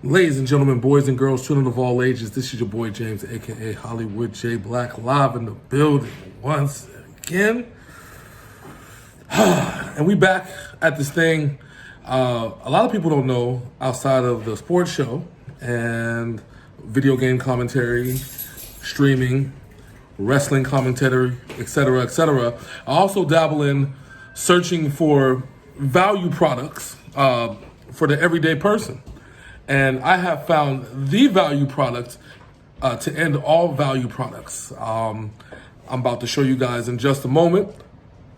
Ladies and gentlemen, boys and girls, children of all ages, this is your boy James, aka Hollywood J Black, live in the building once again. And we back at this thing. A lot of people don't know, outside of the sports show and video game commentary, streaming, wrestling commentary, etc., etc. I also dabble in searching for value products for the everyday person. And I have found the value product to end all value products. I'm about to show you guys in just a moment.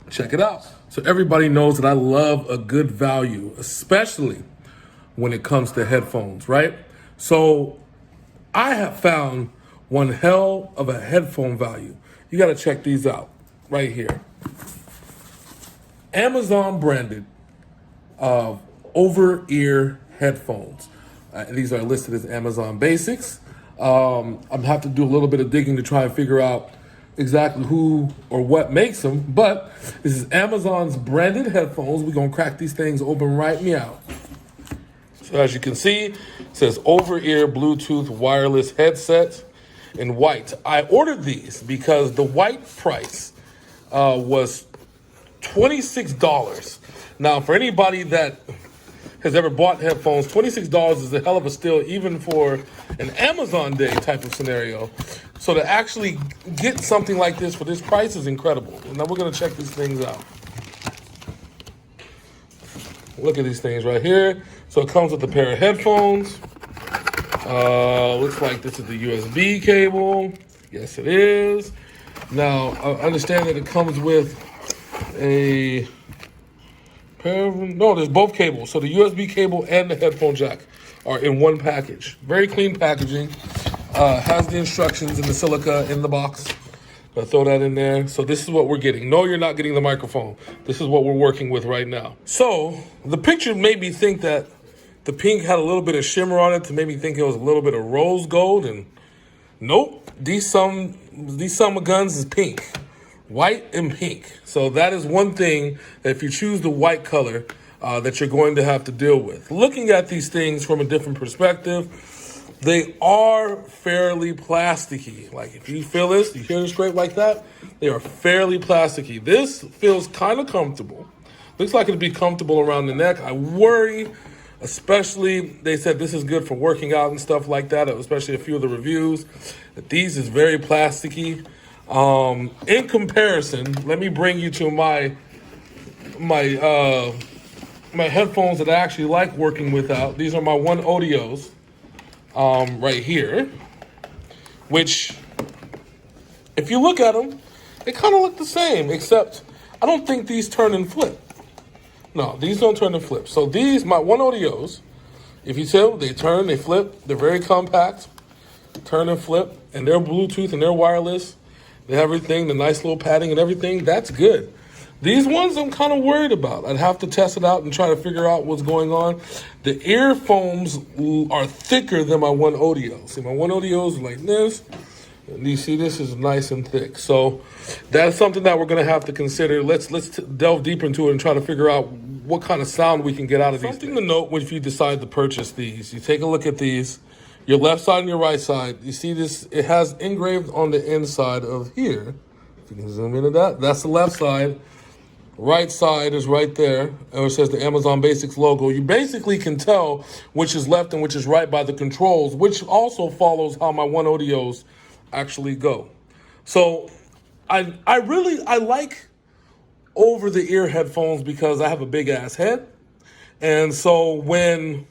Check it out. So everybody knows that I love a good value, especially when it comes to headphones, right? So I have found one hell of a headphone value. You gotta check these out right here. Amazon branded over-ear headphones. These are listed as Amazon Basics. I'm gonna have to do a little bit of digging to try and figure out exactly who or what makes them, but this is Amazon's branded headphones. We're gonna crack these things open right meow. So as you can see, it says over-ear Bluetooth wireless headset in white. I ordered these because the white price was $26. Now, for anybody that has ever bought headphones, $26 is a hell of a steal, even for an Amazon Day type of scenario. So to actually get something like this for this price is incredible. Now we're gonna check these things out. Look at these things right here. So it comes with a pair of headphones. Looks like this is the USB cable. Yes, it is. Now, I understand that it comes with a no, there's both cables. So the USB cable and the headphone jack are in one package. Very clean packaging. Has the instructions in the silica in the box. I'll throw that in there. So this is what we're getting. No, you're not getting the microphone. This is what we're working with right now. So the picture made me think that the pink had a little bit of shimmer on it to make me think it was a little bit of rose gold. And nope, these summer guns is pink. White and pink. So that is one thing that if you choose the white color that you're going to have to deal with. Looking at these things from a different perspective, they are fairly plasticky. Like if you feel this, you hear the scrape like that, they are fairly plasticky. This feels kind of comfortable. Looks like it'd be comfortable around the neck. I worry, especially, they said this is good for working out and stuff like that, especially a few of the reviews, that these is very plasticky. In comparison, let me bring you to my headphones that I actually like working without. These are my One Audios, right here, which, if you look at them, they kind of look the same, except I don't think these turn and flip. No, these don't turn and flip. So these, my One Audios, if you tell, they turn, they flip, they're very compact, turn and flip, and they're Bluetooth and they're wireless. They have everything, the nice little padding and everything. That's good. These ones I'm kind of worried about. I'd have to test it out and try to figure out what's going on. The earphones are thicker than my One Audio. See, my One Audios are like this. And you see this is nice and thick. So that's something that we're going to have to consider. Let's delve deeper into it and try to figure out what kind of sound we can get out of these. Something to note when if you decide to purchase these. You take a look at these. Your left side and your right side, you see this, it has engraved on the inside of here. If you can zoom into that, that's the left side. Right side is right there, and it says the Amazon Basics logo. You basically can tell which is left and which is right by the controls, which also follows how my One Audios actually go. So I like over-the-ear headphones because I have a big-ass head. And so when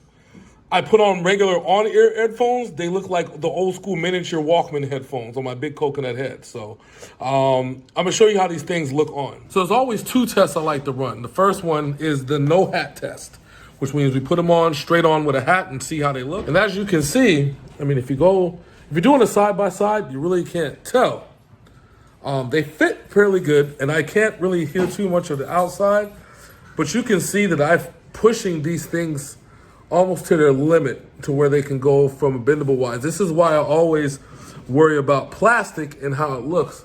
I put on regular on-ear headphones, they look like the old school miniature Walkman headphones on my big coconut head. So I'm gonna show you how these things look on. So there's always two tests I like to run. The first one is the no hat test, which means we put them on straight on with a hat and see how they look. And as you can see, I mean, if you're doing a side-by-side, you really can't tell. They fit fairly good, and I can't really hear too much of the outside, but you can see that I'm pushing these things almost to their limit to where they can go from a bendable wise. This is why I always worry about plastic and how it looks.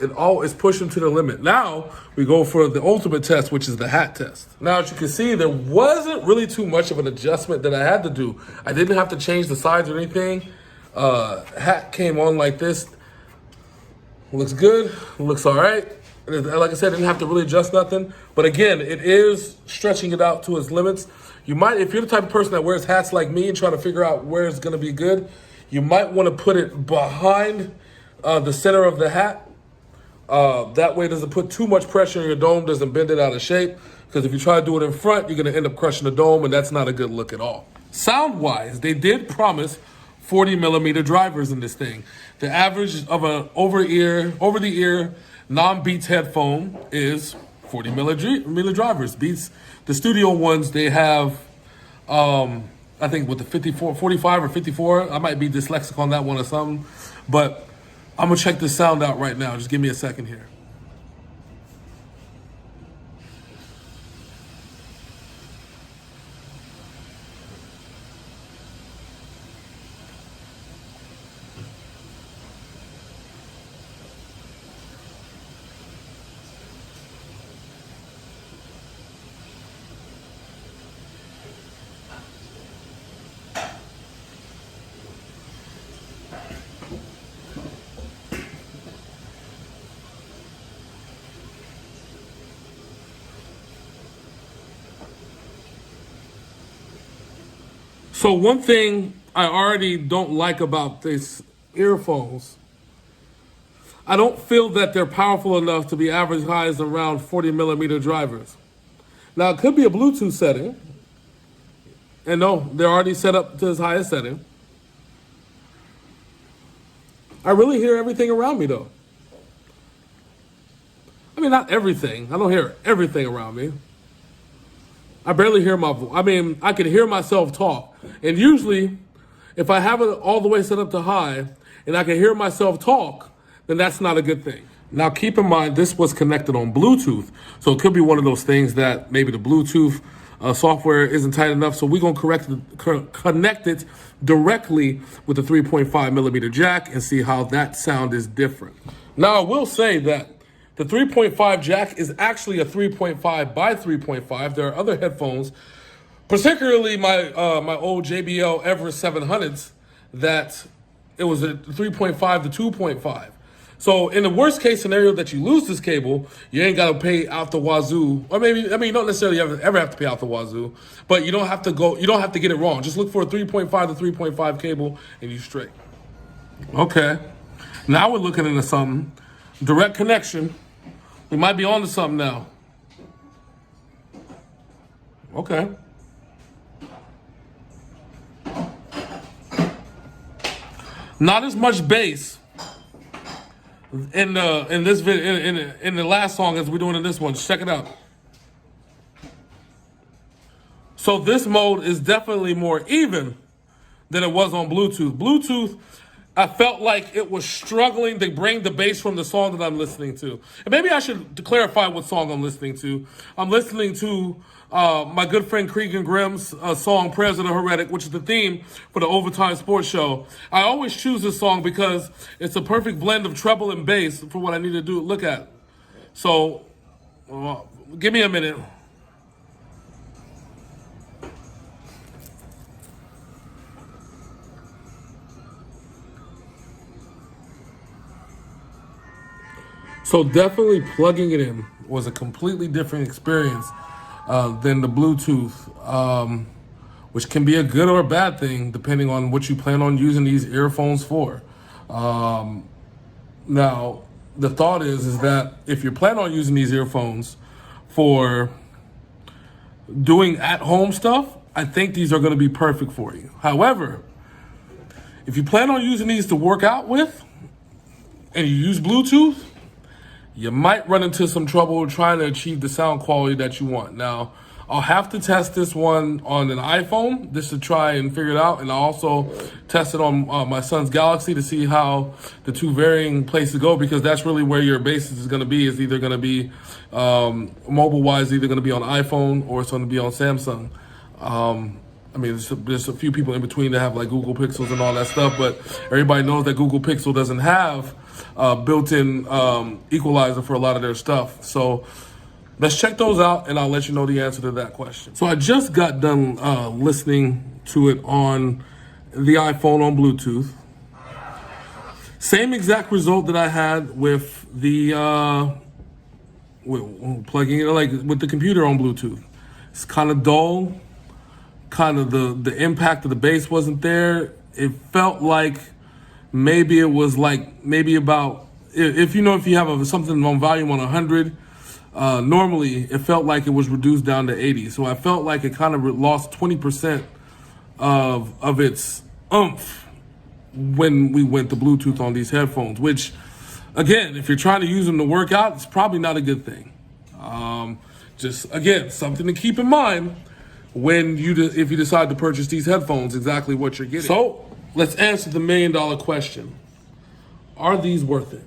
It's pushing to the limit. Now we go for the ultimate test, which is the hat test. Now, as you can see, there wasn't really too much of an adjustment that I had to do. I didn't have to change the sides or anything. Hat came on like this. Looks good. Looks all right. Like I said, I didn't have to really adjust nothing. But again, it is stretching it out to its limits. You might, if you're the type of person that wears hats like me and trying to figure out where it's going to be good, you might want to put it behind the center of the hat. That way it doesn't put too much pressure on your dome, doesn't bend it out of shape. Because if you try to do it in front, you're going to end up crushing the dome, and that's not a good look at all. Sound-wise, they did promise 40 millimeter drivers in this thing. The average of an over-the-ear, non-Beats headphone is 40 millimeter drivers. Beats, the studio ones, they have, I think with the 45 or 54, I might be dyslexic on that one or something, but I'm gonna check this sound out right now. Just give me a second here. So one thing I already don't like about these earphones, I don't feel that they're powerful enough to be average highs around 40 millimeter drivers. Now it could be a Bluetooth setting, and no, they're already set up to its highest setting. I really hear everything around me though. I mean, not everything. I don't hear everything around me. I barely hear my voice. I mean, I can hear myself talk. And usually, if I have it all the way set up to high and I can hear myself talk, then that's not a good thing. Now, keep in mind, this was connected on Bluetooth. So it could be one of those things that maybe the Bluetooth software isn't tight enough. So we're going to connect it directly with the 3.5 millimeter jack and see how that sound is different. Now, I will say that the 3.5 jack is actually a 3.5 by 3.5. There are other headphones, particularly my old JBL Everest 700s, that it was a 3.5 to 2.5. So in the worst case scenario that you lose this cable, you ain't got to pay out the wazoo. Or maybe, I mean, you don't necessarily ever have to pay out the wazoo, but you don't have to get it wrong. Just look for a 3.5 to 3.5 cable and you straight. Okay. Now we're looking into something. Direct connection. We might be on to something now. Okay. Not as much bass in this video in the last song as we're doing in this one. Just check it out. So this mode is definitely more even than it was on Bluetooth. Bluetooth, I felt like it was struggling to bring the bass from the song that I'm listening to. And maybe I should clarify what song I'm listening to. I'm listening to my good friend Cregan Grimm's song, Prayers of the Heretic, which is the theme for the Overtime Sports Show. I always choose this song because it's a perfect blend of treble and bass for what I need to look at. So, give me a minute. So definitely plugging it in was a completely different experience than the Bluetooth, which can be a good or a bad thing depending on what you plan on using these earphones for. Now, the thought is that if you plan on using these earphones for doing at-home stuff, I think these are going to be perfect for you. However, if you plan on using these to work out with and you use Bluetooth, you might run into some trouble trying to achieve the sound quality that you want. Now, I'll have to test this one on an iPhone just to try and figure it out. And I'll also test it on my son's Galaxy to see how the two varying places go, because that's really where your basis is going to be. It's either going to be mobile-wise, either going to be on iPhone or it's going to be on Samsung. I mean, there's a few people in between that have like Google Pixels and all that stuff, but everybody knows that Google Pixel doesn't have built-in equalizer for a lot of their stuff. So let's check those out, and I'll let you know the answer to that question. So I just got done listening to it on the iPhone on Bluetooth. Same exact result that I had with the plugging it like with the computer on Bluetooth. It's kind of dull. Kind of the impact of the bass wasn't there. It felt like maybe it was like maybe about if you have something on volume on 100. Normally, it felt like it was reduced down to 80. So I felt like it kind of lost 20% of its oomph when we went to Bluetooth on these headphones, which, again, if you're trying to use them to work out, it's probably not a good thing. Just, again, something to keep in mind when if you decide to purchase these headphones, exactly what you're getting. So let's answer the $1 million question. Are these worth it?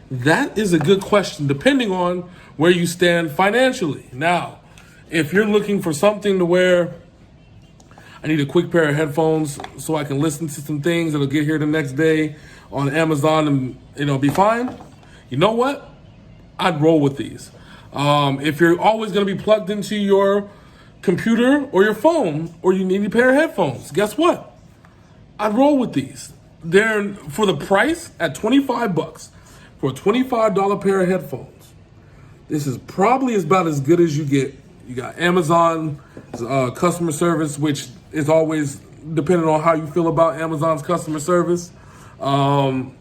That is a good question, depending on where you stand financially. Now, if you're looking for something to where I need a quick pair of headphones so I can listen to some things that'll get here the next day on Amazon and it'll be fine, you know what? I'd roll with these. If you're always going to be plugged into your computer or your phone, or you need a pair of headphones, guess what? I'd roll with these. They're, for the price, at $25 for a $25 pair of headphones. This is probably about as good as you get. You got Amazon customer service, which is always depending on how you feel about Amazon's customer service. But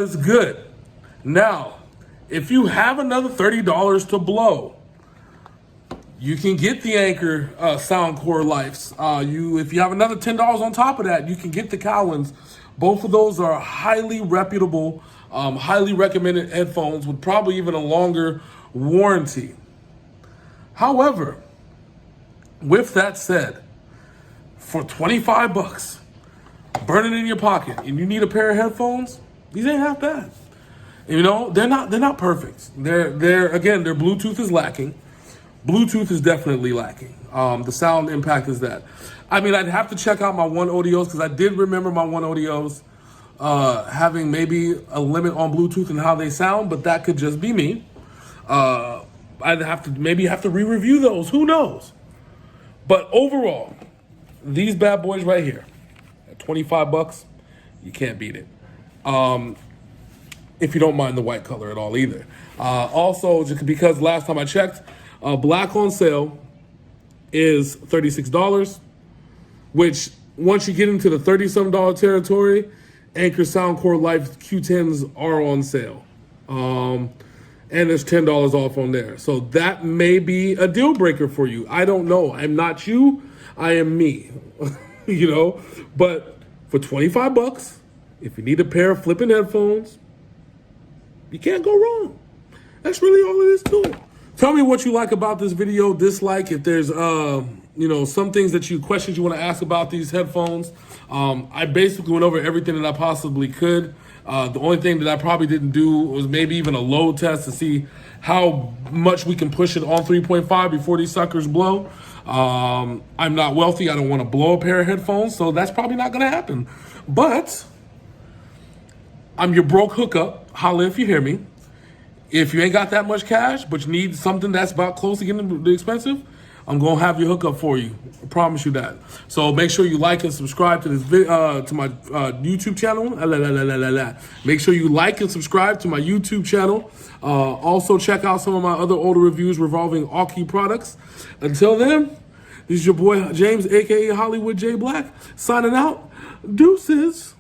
it's good. Now, if you have another $30 to blow, you can get the Anchor Soundcore Lives. If you have another $10 on top of that, you can get the Cowens. Both of those are highly reputable, highly recommended headphones with probably even a longer warranty. However, with that said, for $25, burning in your pocket, and you need a pair of headphones, these ain't half bad. You know, they're not perfect. Their Bluetooth is lacking. Bluetooth is definitely lacking. The sound impact is that. I mean, I'd have to check out my One Audios, because I did remember my One Audios having maybe a limit on Bluetooth and how they sound, but that could just be me. I'd have to re-review those. Who knows? But overall, these bad boys right here, at $25, you can't beat it. If you don't mind the white color at all either. Also, just because last time I checked, black on sale is $36, which once you get into the $30-some territory, Anchor Soundcore Life Q10s are on sale. And there's $10 off on there. So that may be a deal breaker for you. I don't know. I'm not you. I am me. You know? But for $25, if you need a pair of flipping headphones, you can't go wrong. That's really all it is to it. Tell me what you like about this video, dislike. If there's, some questions you want to ask about these headphones. I basically went over everything that I possibly could. The only thing that I probably didn't do was maybe even a load test to see how much we can push it on 3.5 before these suckers blow. I'm not wealthy. I don't want to blow a pair of headphones, so that's probably not going to happen. But I'm your broke hookup. Holla if you hear me. If you ain't got that much cash, but you need something that's about close to getting expensive, I'm going to have your hookup for you. I promise you that. So make sure you like and subscribe to this to my YouTube channel. Make sure you like and subscribe to my YouTube channel. Also, check out some of my other older reviews revolving Aukey products. Until then, this is your boy James, a.k.a. Hollywood J Black, signing out. Deuces.